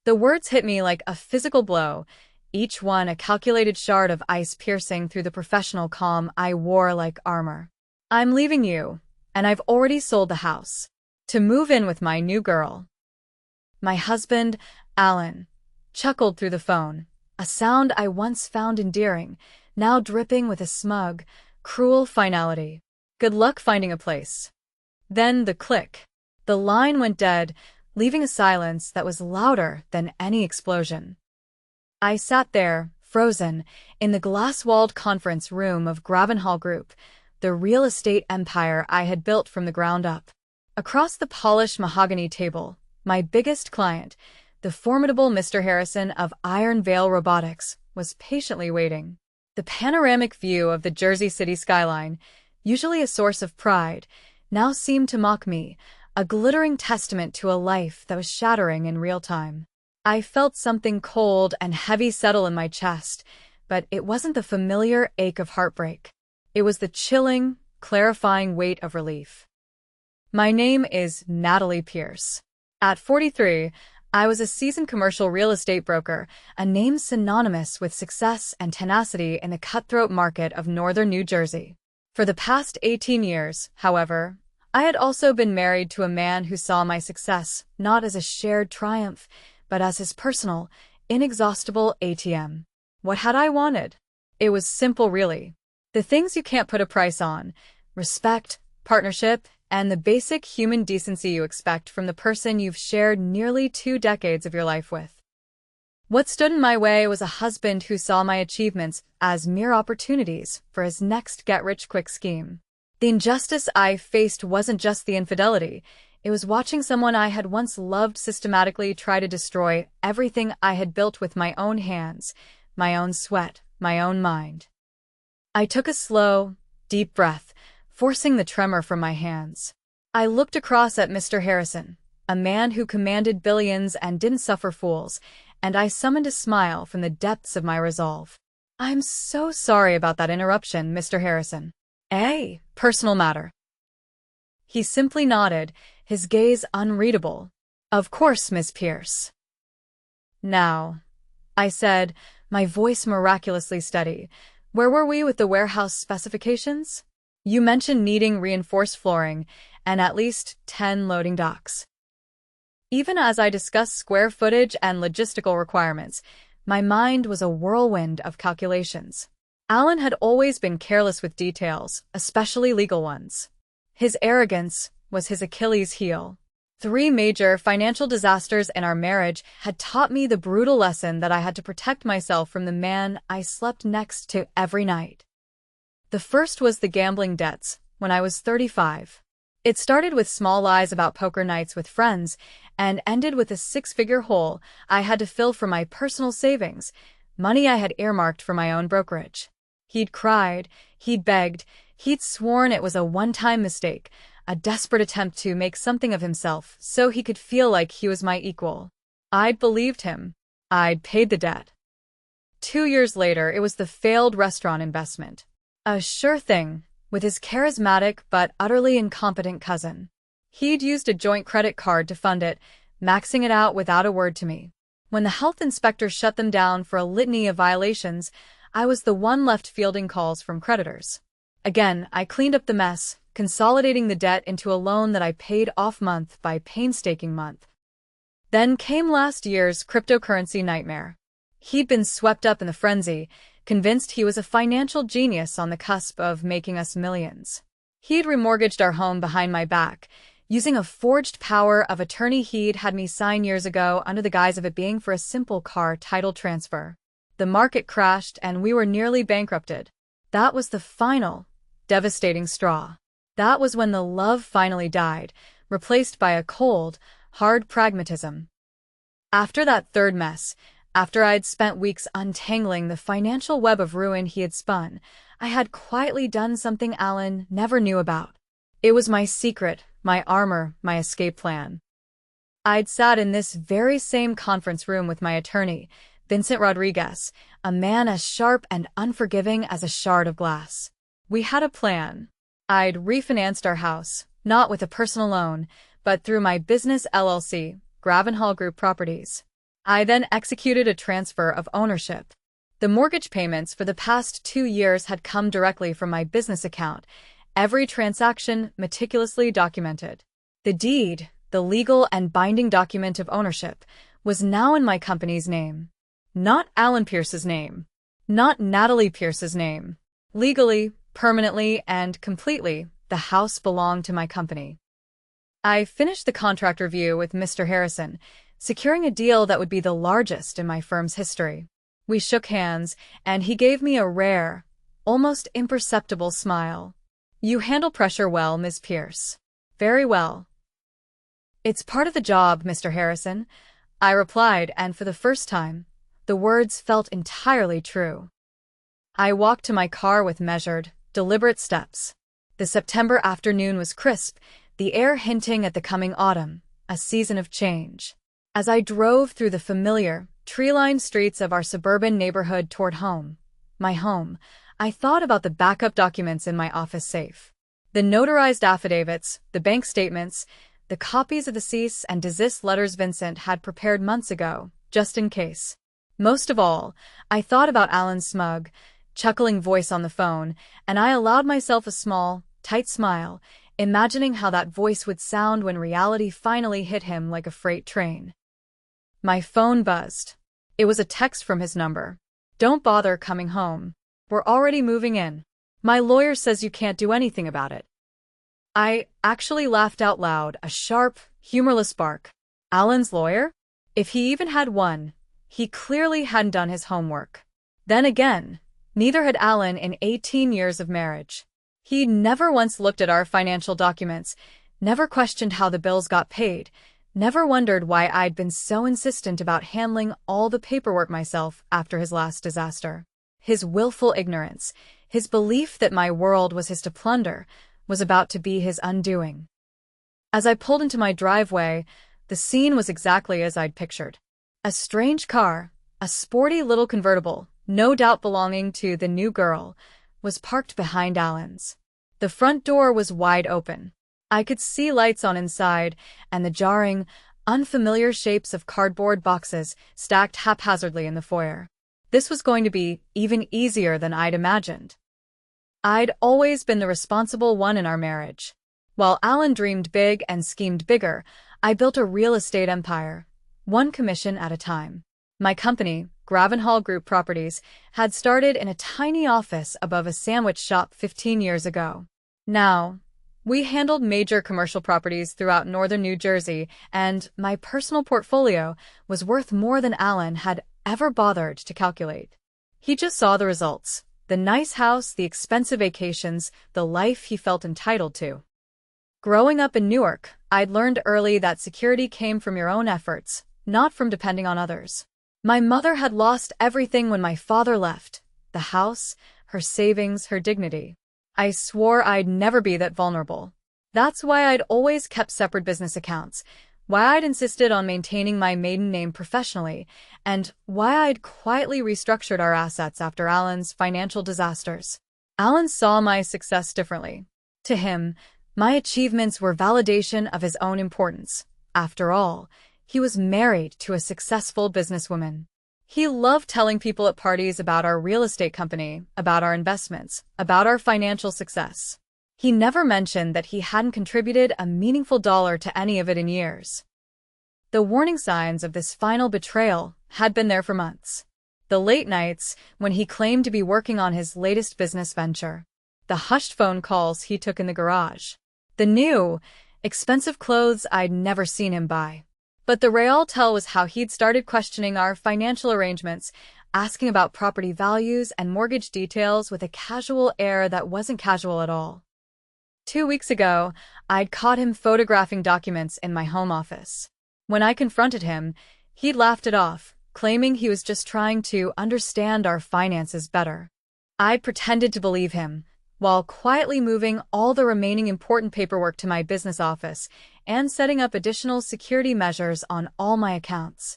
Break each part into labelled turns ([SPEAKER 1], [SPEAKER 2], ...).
[SPEAKER 1] The words hit me like a physical blow, each one a calculated shard of ice piercing through the professional calm I wore like armor. I'm leaving you, and I've already sold the house. To move in with my new girl. My husband, Alan, chuckled through the phone, a sound I once found endearing, now dripping with a smug, cruel finality. Good luck finding a place. Then the click. The line went dead, leaving a silence that was louder than any explosion. I sat there, frozen, in the glass-walled conference room of Gravenhall Group, the real estate empire I had built from the ground up. Across the polished mahogany table, my biggest client, the formidable Mr. Harrison of Iron Veil Robotics, was patiently waiting. The panoramic view of the Jersey City skyline, usually a source of pride, now seemed to mock me, a glittering testament to a life that was shattering in real time. I felt something cold and heavy settle in my chest, but it wasn't the familiar ache of heartbreak. It was the chilling, clarifying weight of relief. My name is Natalie Pierce. At 43, I was a seasoned commercial real estate broker, a name synonymous with success and tenacity in the cutthroat market of northern New Jersey. For the past 18 years, however, I had also been married to a man who saw my success not as a shared triumph, but as his personal, inexhaustible ATM. What had I wanted? It was simple, really. The things you can't put a price on: respect, partnership, and the basic human decency you expect from the person you've shared nearly 2 decades of your life with. What stood in my way was a husband who saw my achievements as mere opportunities for his next get-rich-quick scheme. The injustice I faced wasn't just the infidelity, it was watching someone I had once loved systematically try to destroy everything I had built with my own hands, my own sweat, my own mind. I took a slow, deep breath, forcing the tremor from my hands. I looked across at Mr. Harrison, a man who commanded billions and didn't suffer fools, and I summoned a smile from the depths of my resolve. "I'm so sorry about that interruption, Mr. Harrison. Personal matter." He simply nodded, his gaze unreadable. "Of course, Miss Pierce." "Now," I said, my voice miraculously steady, "where were we with the warehouse specifications? You mentioned needing reinforced flooring and at least 10 loading docks." Even as I discussed square footage and logistical requirements, my mind was a whirlwind of calculations. Alan had always been careless with details, especially legal ones. His arrogance was his Achilles heel. 3 major financial disasters in our marriage had taught me the brutal lesson that I had to protect myself from the man I slept next to every night. The first was the gambling debts, when I was 35. It started with small lies about poker nights with friends, and ended with a 6-figure hole I had to fill from my personal savings, money I had earmarked for my own brokerage. He'd cried, he'd begged, he'd sworn it was a one-time mistake, a desperate attempt to make something of himself so he could feel like he was my equal. I'd believed him. I'd paid the debt. 2 years later, it was the failed restaurant investment. A sure thing, with his charismatic but utterly incompetent cousin. He'd used a joint credit card to fund it, maxing it out without a word to me. When the health inspector shut them down for a litany of violations, I was the one left fielding calls from creditors. Again, I cleaned up the mess, consolidating the debt into a loan that I paid off month by painstaking month. Then came last year's cryptocurrency nightmare. He'd been swept up in the frenzy, convinced he was a financial genius on the cusp of making us millions. He'd remortgaged our home behind my back, using a forged power of attorney he'd had me sign years ago under the guise of it being for a simple car title transfer. The market crashed and we were nearly bankrupted. That was the final, devastating straw. That was when the love finally died, replaced by a cold, hard pragmatism. After that third mess, after I'd spent weeks untangling the financial web of ruin he had spun, I had quietly done something Alan never knew about. It was my secret, my armor, my escape plan. I'd sat in this very same conference room with my attorney, Vincent Rodriguez, a man as sharp and unforgiving as a shard of glass. We had a plan. I'd refinanced our house, not with a personal loan, but through my business LLC, Gravenhall Group Properties. I then executed a transfer of ownership. The mortgage payments for the past 2 years had come directly from my business account, every transaction meticulously documented. The deed, the legal and binding document of ownership, was now in my company's name. Not Alan Pierce's name. Not Natalie Pierce's name. Legally, permanently, and completely, the house belonged to my company. I finished the contract review with Mr. Harrison, securing a deal that would be the largest in my firm's history. We shook hands, and he gave me a rare, almost imperceptible smile. "You handle pressure well, Ms. Pierce." "Very well." "It's part of the job, Mr. Harrison," I replied, and for the first time, the words felt entirely true. I walked to my car with measured, deliberate steps. The September afternoon was crisp, the air hinting at the coming autumn, a season of change. As I drove through the familiar, tree-lined streets of our suburban neighborhood toward home, my home, I thought about the backup documents in my office safe. The notarized affidavits, the bank statements, the copies of the cease and desist letters Vincent had prepared months ago, just in case. Most of all, I thought about Alan's smug, chuckling voice on the phone, and I allowed myself a small, tight smile, imagining how that voice would sound when reality finally hit him like a freight train. My phone buzzed. It was a text from his number. "Don't bother coming home. We're already moving in. My lawyer says you can't do anything about it." I actually laughed out loud, a sharp, humorless bark. Alan's lawyer? If he even had one, he clearly hadn't done his homework. Then again, neither had Alan in 18 years of marriage. He never once looked at our financial documents, never questioned how the bills got paid, never wondered why I'd been so insistent about handling all the paperwork myself after his last disaster. His willful ignorance, his belief that my world was his to plunder, was about to be his undoing. As I pulled into my driveway, the scene was exactly as I'd pictured. A strange car, a sporty little convertible, no doubt belonging to the new girl, was parked behind Alan's. The front door was wide open. I could see lights on inside, and the jarring, unfamiliar shapes of cardboard boxes stacked haphazardly in the foyer. This was going to be even easier than I'd imagined. I'd always been the responsible one in our marriage. While Alan dreamed big and schemed bigger, I built a real estate empire, one commission at a time. My company, Gravenhall Group Properties, had started in a tiny office above a sandwich shop 15 years ago. Now, we handled major commercial properties throughout northern New Jersey, and my personal portfolio was worth more than Alan had ever bothered to calculate. He just saw the results: the nice house, the expensive vacations, the life he felt entitled to. Growing up in Newark, I'd learned early that security came from your own efforts, not from depending on others. My mother had lost everything when my father left: the house, her savings, her dignity. I swore I'd never be that vulnerable. That's why I'd always kept separate business accounts, why I'd insisted on maintaining my maiden name professionally, and why I'd quietly restructured our assets after Alan's financial disasters. Alan saw my success differently. To him, my achievements were validation of his own importance. After all, he was married to a successful businesswoman. He loved telling people at parties about our real estate company, about our investments, about our financial success. He never mentioned that he hadn't contributed a meaningful dollar to any of it in years. The warning signs of this final betrayal had been there for months. The late nights when he claimed to be working on his latest business venture. The hushed phone calls he took in the garage. The new, expensive clothes I'd never seen him buy. But the real tell was how he'd started questioning our financial arrangements, asking about property values and mortgage details with a casual air that wasn't casual at all. 2 weeks ago, I'd caught him photographing documents in my home office. When I confronted him, he'd laughed it off, claiming he was just trying to understand our finances better. I pretended to believe him, while quietly moving all the remaining important paperwork to my business office and setting up additional security measures on all my accounts.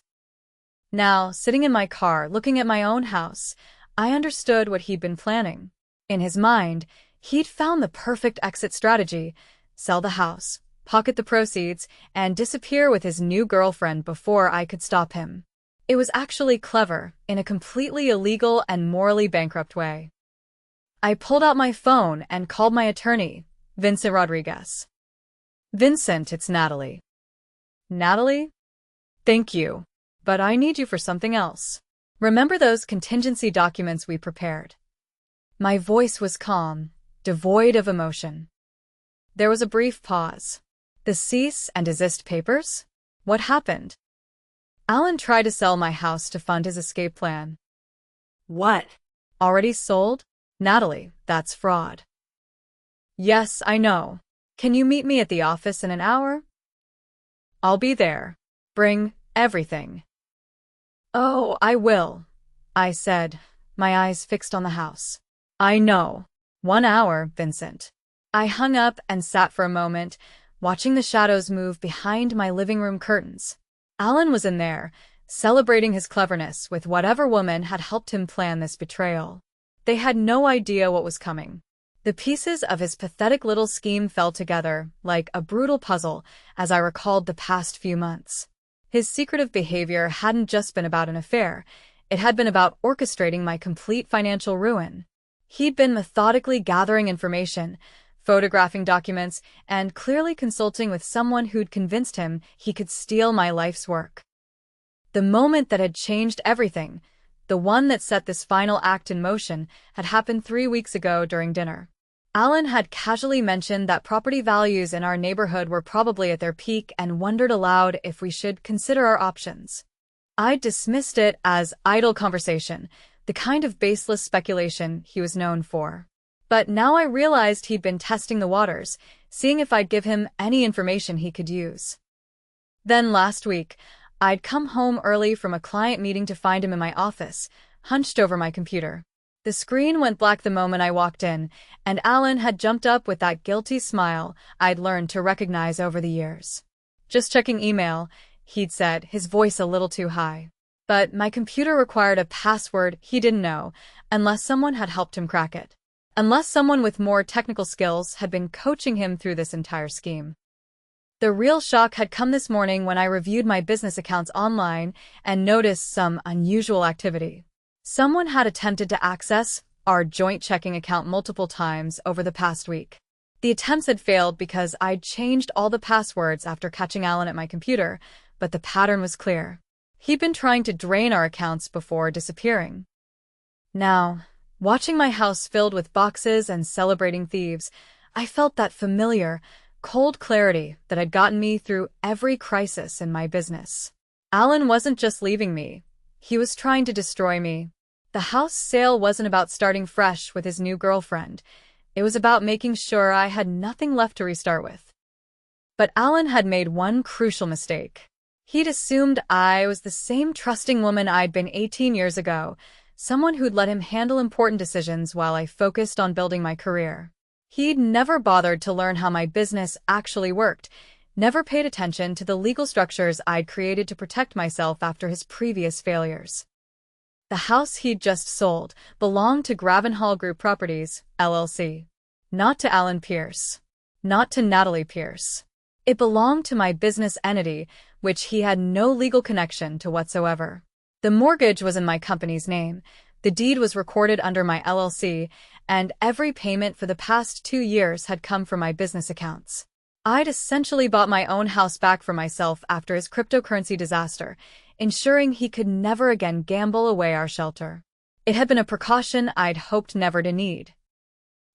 [SPEAKER 1] Now, sitting in my car looking at my own house, I understood what he'd been planning. In his mind, he'd found the perfect exit strategy: sell the house, pocket the proceeds, and disappear with his new girlfriend before I could stop him. It was actually clever, in a completely illegal and morally bankrupt way. I pulled out my phone and called my attorney, Vincent Rodriguez. Vincent, it's Natalie. Natalie? Thank you. But I need you for something else. Remember those contingency documents we prepared? My voice was calm, devoid of emotion. There was a brief pause. The cease and desist papers? What happened? Alan tried to sell my house to fund his escape plan. What? Already sold? Natalie, that's fraud. Yes, I know. Can you meet me at the office in an hour? I'll be there. Bring everything. Oh, I will, I said, my eyes fixed on the house. I know. 1 hour, Vincent. I hung up and sat for a moment, watching the shadows move behind my living room curtains. Alan was in there, celebrating his cleverness with whatever woman had helped him plan this betrayal. They had no idea what was coming. The pieces of his pathetic little scheme fell together, like a brutal puzzle, as I recalled the past few months. His secretive behavior hadn't just been about an affair, it had been about orchestrating my complete financial ruin. He'd been methodically gathering information, photographing documents, and clearly consulting with someone who'd convinced him he could steal my life's work. The moment that had changed everything, the one that set this final act in motion, had happened 3 weeks ago during dinner. Alan had casually mentioned that property values in our neighborhood were probably at their peak and wondered aloud if we should consider our options. I dismissed it as idle conversation, the kind of baseless speculation he was known for. But now I realized he'd been testing the waters, seeing if I'd give him any information he could use. Then last week, I'd come home early from a client meeting to find him in my office, hunched over my computer. The screen went black the moment I walked in, and Alan had jumped up with that guilty smile I'd learned to recognize over the years. Just checking email, he'd said, his voice a little too high. But my computer required a password he didn't know, unless someone had helped him crack it. Unless someone with more technical skills had been coaching him through this entire scheme. The real shock had come this morning when I reviewed my business accounts online and noticed some unusual activity. Someone had attempted to access our joint checking account multiple times over the past week. The attempts had failed because I'd changed all the passwords after catching Alan at my computer, but the pattern was clear. He'd been trying to drain our accounts before disappearing. Now, watching my house filled with boxes and celebrating thieves, I felt that familiar, cold clarity that had gotten me through every crisis in my business. Alan wasn't just leaving me. He was trying to destroy me. The house sale wasn't about starting fresh with his new girlfriend. It was about making sure I had nothing left to restart with. But Alan had made one crucial mistake. He'd assumed I was the same trusting woman I'd been 18 years ago, someone who'd let him handle important decisions while I focused on building my career. He'd never bothered to learn how my business actually worked, never paid attention to the legal structures I'd created to protect myself after his previous failures. The house he'd just sold belonged to Gravenhall Group Properties, LLC. Not to Alan Pierce. Not to Natalie Pierce. It belonged to my business entity, which he had no legal connection to whatsoever. The mortgage was in my company's name, the deed was recorded under my LLC, and every payment for the past 2 years had come from my business accounts. I'd essentially bought my own house back for myself after his cryptocurrency disaster, ensuring he could never again gamble away our shelter. It had been a precaution I'd hoped never to need.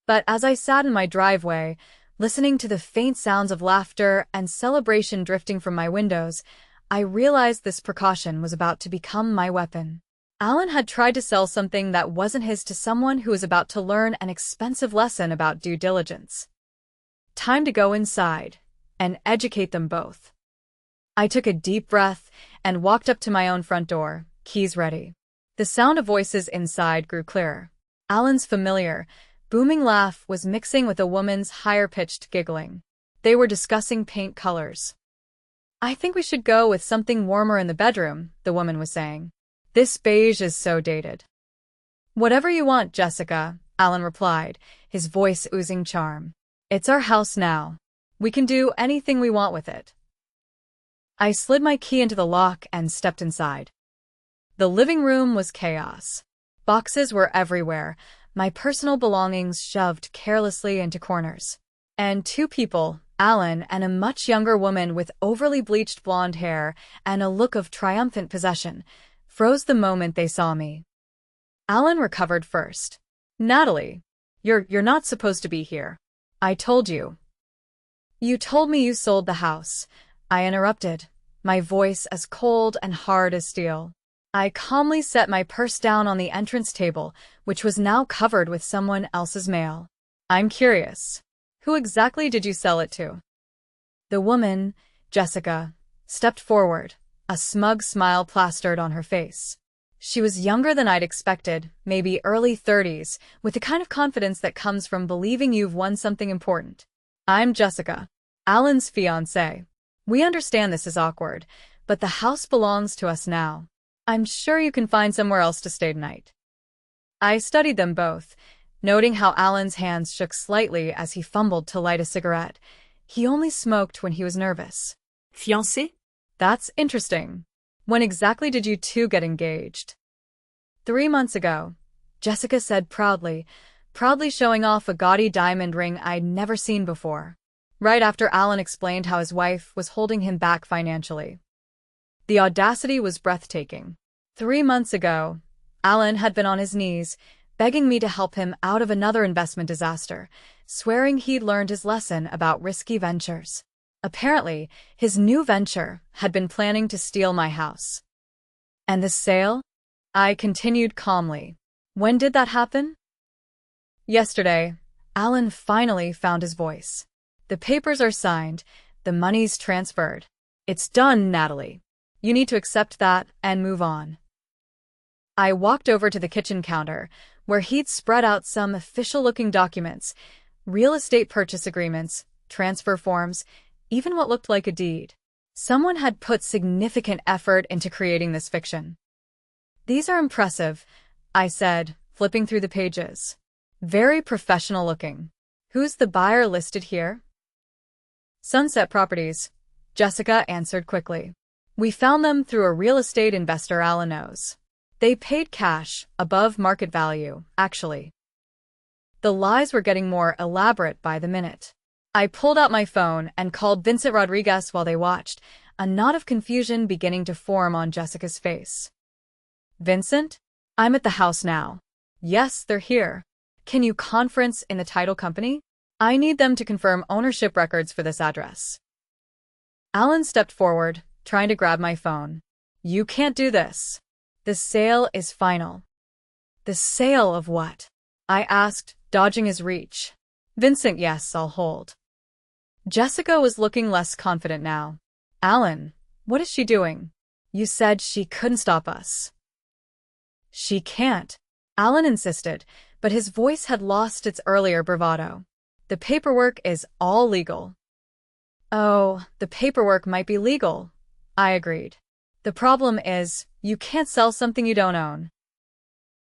[SPEAKER 1] But as I sat in my driveway, listening to the faint sounds of laughter and celebration drifting from my windows, I realized this precaution was about to become my weapon. Alan had tried to sell something that wasn't his to someone who was about to learn an expensive lesson about due diligence. Time to go inside and educate them both. I took a deep breath and walked up to my own front door, keys ready. The sound of voices inside grew clearer. Alan's familiar, booming laugh was mixing with a woman's higher-pitched giggling. They were discussing paint colors. "I think we should go with something warmer in the bedroom," the woman was saying. "This beige is so dated." "Whatever you want, Jessica," Alan replied, his voice oozing charm. "It's our house now. We can do anything we want with it." I slid my key into the lock and stepped inside. The living room was chaos. Boxes were everywhere, my personal belongings shoved carelessly into corners. And two people, Alan and a much younger woman with overly bleached blonde hair and a look of triumphant possession, froze the moment they saw me. Alan recovered first. "Natalie, you're not supposed to be here. I told you." "You told me you sold the house," I interrupted, my voice as cold and hard as steel. I calmly set my purse down on the entrance table, which was now covered with someone else's mail. "I'm curious. Who exactly did you sell it to?" The woman, Jessica, stepped forward, a smug smile plastered on her face. She was younger than I'd expected, maybe early 30s, with the kind of confidence that comes from believing you've won something important. "I'm Jessica, Alan's fiancée. We understand this is awkward, but the house belongs to us now. I'm sure you can find somewhere else to stay tonight." I studied them both, noting how Alan's hands shook slightly as he fumbled to light a cigarette. He only smoked when he was nervous.
[SPEAKER 2] "Fiancé?"
[SPEAKER 1] "That's interesting. When exactly did you two get engaged?" 3 months ago, Jessica said proudly showing off a gaudy diamond ring I'd never seen before, right after Alan explained how his wife was holding him back financially. The audacity was breathtaking. 3 months ago, Alan had been on his knees, begging me to help him out of another investment disaster, swearing he'd learned his lesson about risky ventures. Apparently, his new venture had been planning to steal my house. "And the sale?" I continued calmly. "When did that happen?" "Yesterday." Alan finally found his voice. "The papers are signed, the money's transferred. It's done, Natalie. You need to accept that and move on." I walked over to the kitchen counter, where he'd spread out some official-looking documents, real estate purchase agreements, transfer forms, even what looked like a deed. Someone had put significant effort into creating this fiction. "These are impressive," I said, flipping through the pages. "Very professional-looking. Who's the buyer listed here?" "Sunset Properties," Jessica answered quickly. "We found them through a real estate investor Alan knows. They paid cash, above market value, actually." The lies were getting more elaborate by the minute. I pulled out my phone and called Vincent Rodriguez while they watched, a knot of confusion beginning to form on Jessica's face. "Vincent? I'm at the house now." "Yes, they're here. Can you conference in the title company? I need them to confirm ownership records for this address." Alan stepped forward, trying to grab my phone. "You can't do this. The sale is final." "The sale of what?" I asked, dodging his reach. "Vincent, yes, I'll hold." Jessica was looking less confident now. "Alan, what is she doing? You said she couldn't stop us." "She can't," Alan insisted, but his voice had lost its earlier bravado. "The paperwork is all legal." "Oh, the paperwork might be legal," I agreed. "The problem is, you can't sell something you don't own."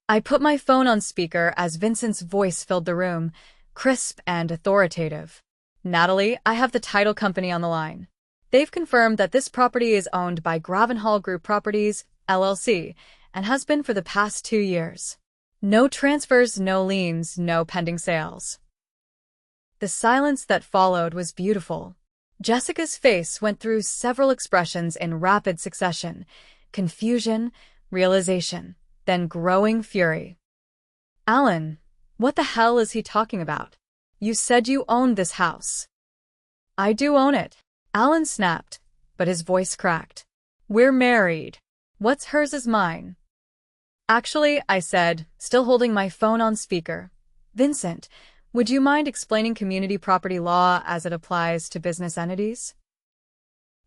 [SPEAKER 1] I put my phone on speaker as Vincent's voice filled the room, crisp and authoritative. "Natalie, I have the title company on the line. They've confirmed that this property is owned by Gravenhall Group Properties, LLC, and has been for the past 2 years. No transfers, no liens, no pending sales." The silence that followed was beautiful. Jessica's face went through several expressions in rapid succession: confusion, realization, then growing fury. "Alan, what the hell is he talking about? You said you owned this house." "I do own it," Alan snapped, but his voice cracked. "We're married. What's hers is mine." "Actually," I said, still holding my phone on speaker. "Vincent, would you mind explaining community property law as it applies to business entities?"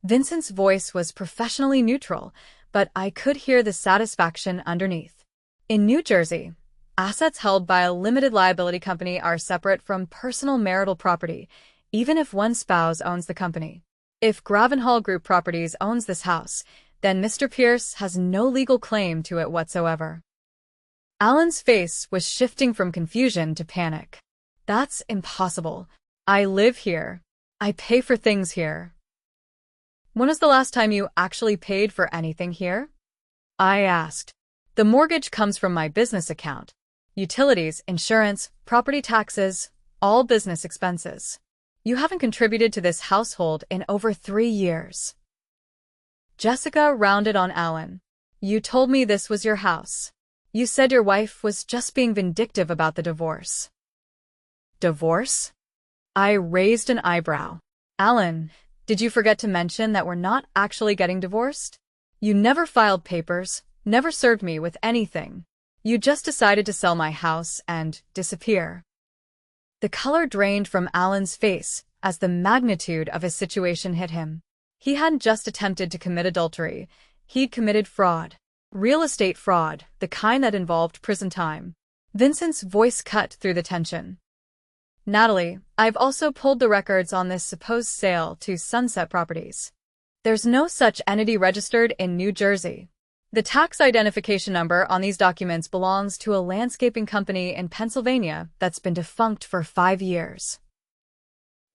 [SPEAKER 1] Vincent's voice was professionally neutral, but I could hear the satisfaction underneath. In New Jersey, assets held by a limited liability company are separate from personal marital property, even if one spouse owns the company. If Gravenhall Group Properties owns this house, then Mr. Pierce has no legal claim to it whatsoever. Alan's face was shifting from confusion to panic. "That's impossible. I live here. I pay for things here." "When was the last time you actually paid for anything here?" I asked. The mortgage comes from my business account. Utilities, insurance, property taxes, all business expenses. You haven't contributed to this household in over 3 years. Jessica rounded on Alan. You told me this was your house. You said your wife was just being vindictive about the divorce. Divorce? I raised an eyebrow. Alan, did you forget to mention that we're not actually getting divorced? You never filed papers, never served me with anything. You just decided to sell my house and disappear. The color drained from Alan's face as the magnitude of his situation hit him. He hadn't just attempted to commit adultery, he'd committed fraud. Real estate fraud, the kind that involved prison time. Vincent's voice cut through the tension. Natalie, I've also pulled the records on this supposed sale to Sunset Properties. There's no such entity registered in New Jersey. The tax identification number on these documents belongs to a landscaping company in Pennsylvania that's been defunct for 5 years.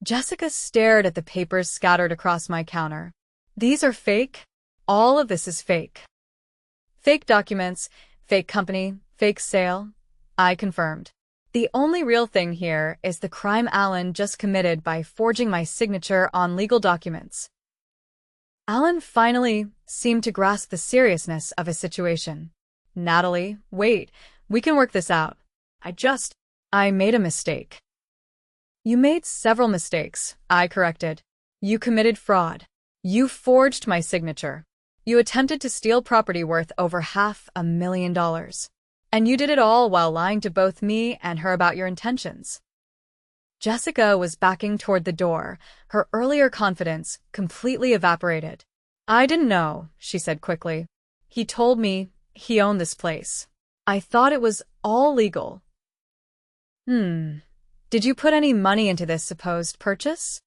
[SPEAKER 1] Jessica stared at the papers scattered across my counter. These are fake? All of this is fake. Fake documents, fake company, fake sale, I confirmed. The only real thing here is the crime Alan just committed by forging my signature on legal documents. Alan finally seemed to grasp the seriousness of his situation. Natalie, wait, we can work this out. I made a mistake. You made several mistakes, I corrected. You committed fraud. You forged my signature. You attempted to steal property worth over $500,000. And you did it all while lying to both me and her about your intentions. Jessica was backing toward the door, her earlier confidence completely evaporated. I didn't know, she said quickly. He told me he owned this place. I thought it was all legal. Did you put any money into this supposed purchase?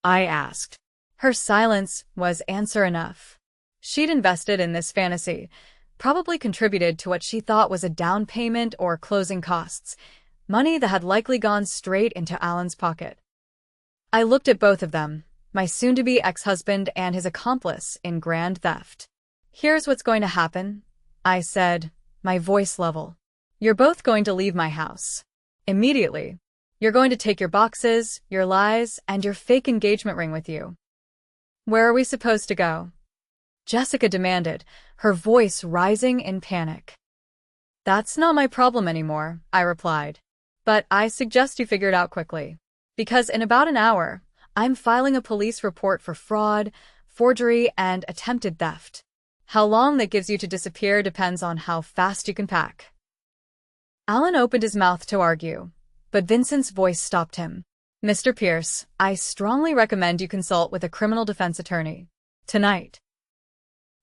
[SPEAKER 1] I asked. Her silence was answer enough. She'd invested in this fantasy, probably contributed to what she thought was a down payment or closing costs, money that had likely gone straight into Alan's pocket. I looked at both of them, my soon-to-be ex-husband and his accomplice in grand theft. Here's what's going to happen, I said, my voice level. You're both going to leave my house. Immediately. You're going to take your boxes, your lies, and your fake engagement ring with you. Where are we supposed to go? Jessica demanded, her voice rising in panic. That's not my problem anymore, I replied. But I suggest you figure it out quickly. Because in about an hour, I'm filing a police report for fraud, forgery, and attempted theft. How long that gives you to disappear depends on how fast you can pack. Alan opened his mouth to argue, but Vincent's voice stopped him. Mr. Pierce, I strongly recommend you consult with a criminal defense attorney. Tonight.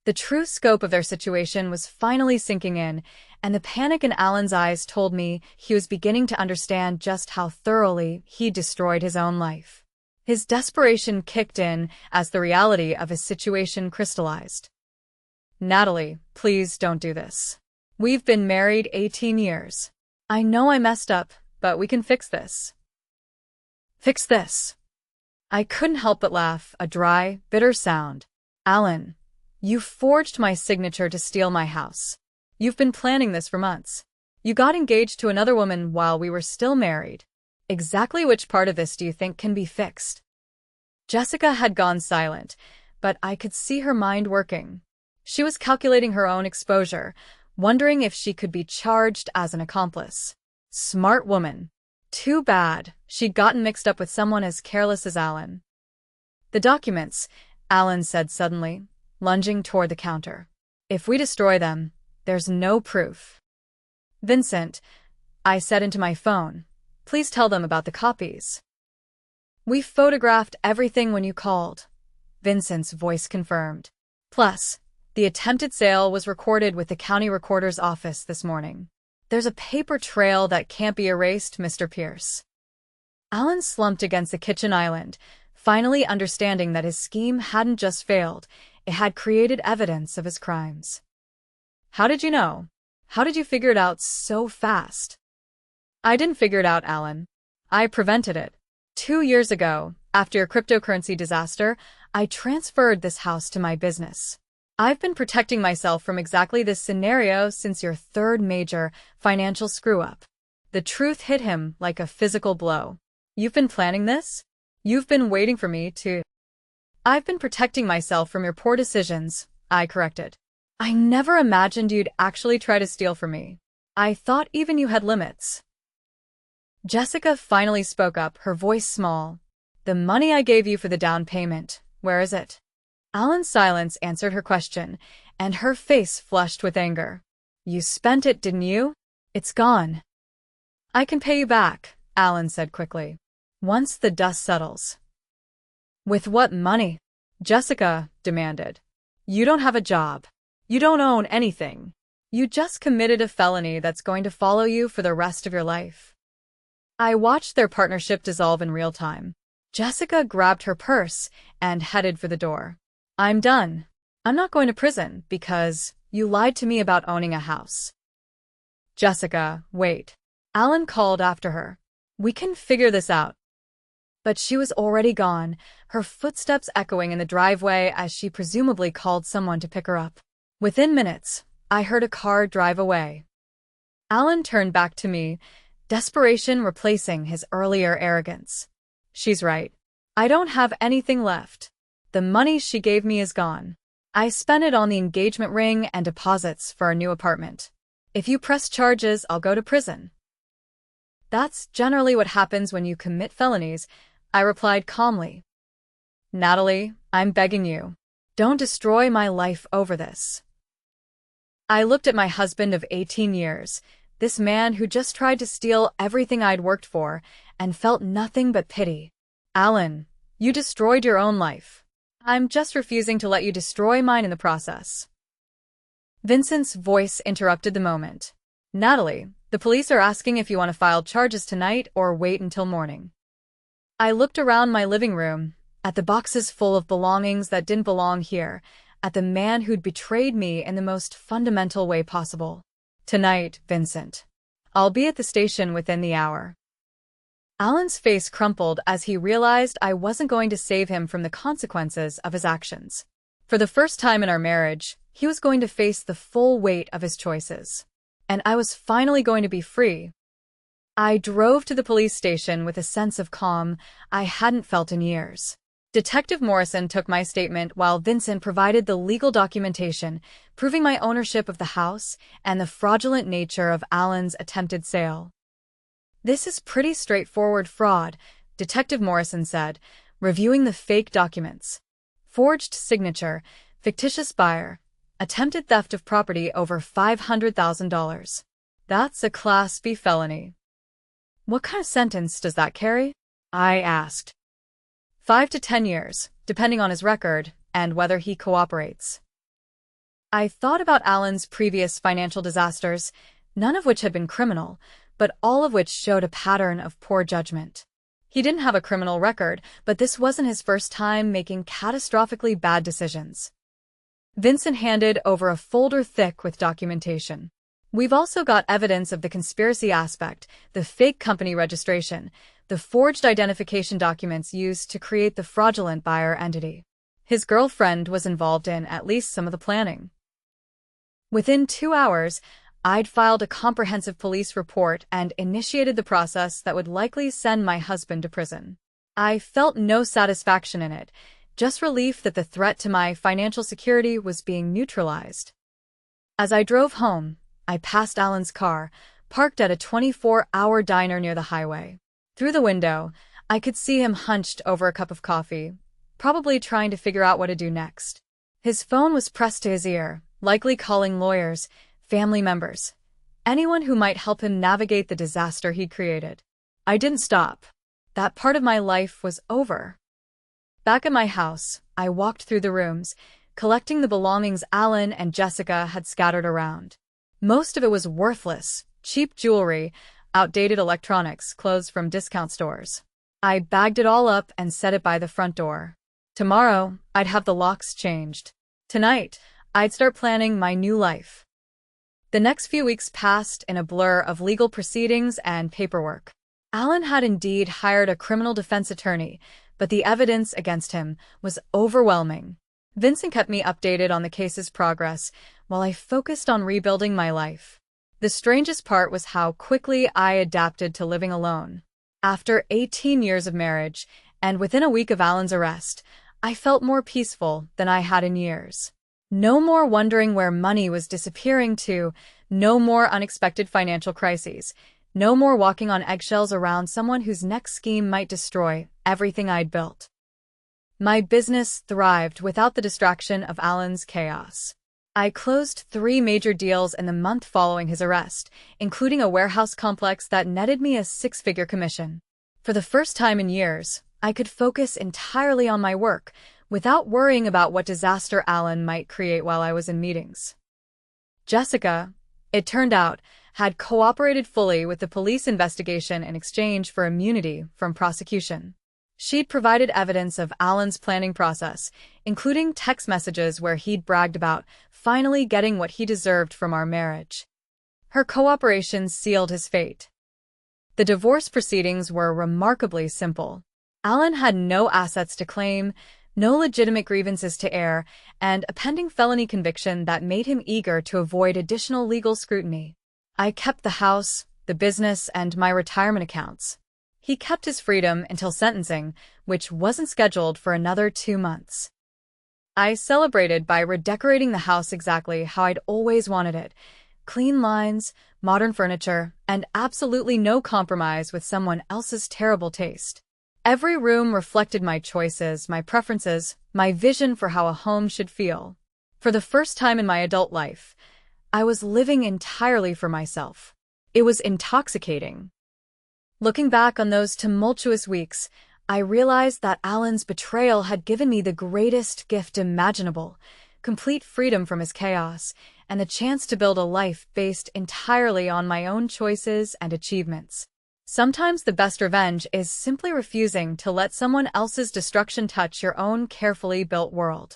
[SPEAKER 1] The true scope of their situation was finally sinking in, and the panic in Alan's eyes told me he was beginning to understand just how thoroughly he'd destroyed his own life. His desperation kicked in as the reality of his situation crystallized. Natalie, please don't do this. We've been married 18 years. I know I messed up, but we can fix this. Fix this. I couldn't help but laugh, a dry, bitter sound. Alan, you forged my signature to steal my house. You've been planning this for months. You got engaged to another woman while we were still married. Exactly which part of this do you think can be fixed? Jessica had gone silent, but I could see her mind working. She was calculating her own exposure, wondering if she could be charged as an accomplice. Smart woman. Too bad she'd gotten mixed up with someone as careless as Alan. The documents, Alan said suddenly, lunging toward the counter. If we destroy them, there's no proof. Vincent, I said into my phone, please tell them about the copies. We photographed everything when you called, Vincent's voice confirmed. Plus, the attempted sale was recorded with the county recorder's office this morning. There's a paper trail that can't be erased, Mr. Pierce. Alan slumped against the kitchen island, finally understanding that his scheme hadn't just failed, it had created evidence of his crimes. How did you know? How did you figure it out so fast? I didn't figure it out, Alan. I prevented it. 2 years ago, after your cryptocurrency disaster, I transferred this house to my business. I've been protecting myself from exactly this scenario since your third major financial screw-up. The truth hit him like a physical blow. You've been planning this? You've been waiting for me to... I've been protecting myself from your poor decisions, I corrected. I never imagined you'd actually try to steal from me. I thought even you had limits. Jessica finally spoke up, her voice small. The money I gave you for the down payment, where is it? Alan's silence answered her question, and her face flushed with anger. You spent it, didn't you? It's gone. I can pay you back, Alan said quickly. Once the dust settles. With what money? Jessica demanded. You don't have a job. You don't own anything. You just committed a felony that's going to follow you for the rest of your life. I watched their partnership dissolve in real time. Jessica grabbed her purse and headed for the door. I'm done. I'm not going to prison because you lied to me about owning a house. Jessica, wait. Alan called after her. We can figure this out. But she was already gone, her footsteps echoing in the driveway as she presumably called someone to pick her up. Within minutes, I heard a car drive away. Alan turned back to me, desperation replacing his earlier arrogance. She's right. I don't have anything left. The money she gave me is gone. I spent it on the engagement ring and deposits for our new apartment. If you press charges, I'll go to prison. That's generally what happens when you commit felonies, I replied calmly. Natalie, I'm begging you. Don't destroy my life over this. I looked at my husband of 18 years, this man who just tried to steal everything I'd worked for, and felt nothing but pity. Alan, you destroyed your own life. I'm just refusing to let you destroy mine in the process. Vincent's voice interrupted the moment. Natalie, the police are asking if you want to file charges tonight or wait until morning. I looked around my living room, at the boxes full of belongings that didn't belong here, at the man who'd betrayed me in the most fundamental way possible. Tonight, Vincent. I'll be at the station within the hour. Alan's face crumpled as he realized I wasn't going to save him from the consequences of his actions. For the first time in our marriage, he was going to face the full weight of his choices. And I was finally going to be free. I drove to the police station with a sense of calm I hadn't felt in years. Detective Morrison took my statement while Vincent provided the legal documentation, proving my ownership of the house and the fraudulent nature of Alan's attempted sale. This is pretty straightforward fraud, Detective Morrison said, reviewing the fake documents. Forged signature, fictitious buyer, attempted theft of property over $500,000. That's a Class B felony. What kind of sentence does that carry? I asked. 5 to 10 years, depending on his record and whether he cooperates. I thought about Alan's previous financial disasters, none of which had been criminal, but all of which showed a pattern of poor judgment. He didn't have a criminal record, but this wasn't his first time making catastrophically bad decisions. Vincent handed over a folder thick with documentation. We've also got evidence of the conspiracy aspect, the fake company registration, the forged identification documents used to create the fraudulent buyer entity. His girlfriend was involved in at least some of the planning. Within 2 hours, I'd filed a comprehensive police report and initiated the process that would likely send my husband to prison. I felt no satisfaction in it, just relief that the threat to my financial security was being neutralized. As I drove home, I passed Alan's car, parked at a 24-hour diner near the highway. Through the window, I could see him hunched over a cup of coffee, probably trying to figure out what to do next. His phone was pressed to his ear, likely calling lawyers, family members, anyone who might help him navigate the disaster he'd created. I didn't stop. That part of my life was over. Back at my house, I walked through the rooms, collecting the belongings Alan and Jessica had scattered around. Most of it was worthless, cheap jewelry, outdated electronics, clothes from discount stores. I bagged it all up and set it by the front door. Tomorrow, I'd have the locks changed. Tonight, I'd start planning my new life. The next few weeks passed in a blur of legal proceedings and paperwork. Alan had indeed hired a criminal defense attorney, but the evidence against him was overwhelming. Vincent kept me updated on the case's progress while I focused on rebuilding my life. The strangest part was how quickly I adapted to living alone. After 18 years of marriage, and within a week of Alan's arrest, I felt more peaceful than I had in years. No more wondering where money was disappearing to, no more unexpected financial crises, no more walking on eggshells around someone whose next scheme might destroy everything I'd built. My business thrived without the distraction of Alan's chaos. I closed 3 major deals in the month following his arrest, including a warehouse complex that netted me a 6-figure commission. For the first time in years, I could focus entirely on my work, without worrying about what disaster Alan might create while I was in meetings. Jessica, it turned out, had cooperated fully with the police investigation in exchange for immunity from prosecution. She'd provided evidence of Alan's planning process, including text messages where he'd bragged about finally getting what he deserved from our marriage. Her cooperation sealed his fate. The divorce proceedings were remarkably simple. Alan had no assets to claim, no legitimate grievances to air, and a pending felony conviction that made him eager to avoid additional legal scrutiny. I kept the house, the business, and my retirement accounts. He kept his freedom until sentencing, which wasn't scheduled for another 2 months. I celebrated by redecorating the house exactly how I'd always wanted it. Clean lines, modern furniture, and absolutely no compromise with someone else's terrible taste. Every room reflected my choices, my preferences, my vision for how a home should feel. For the first time in my adult life, I was living entirely for myself. It was intoxicating. Looking back on those tumultuous weeks, I realized that Alan's betrayal had given me the greatest gift imaginable: complete freedom from his chaos, and the chance to build a life based entirely on my own choices and achievements. Sometimes the best revenge is simply refusing to let someone else's destruction touch your own carefully built world.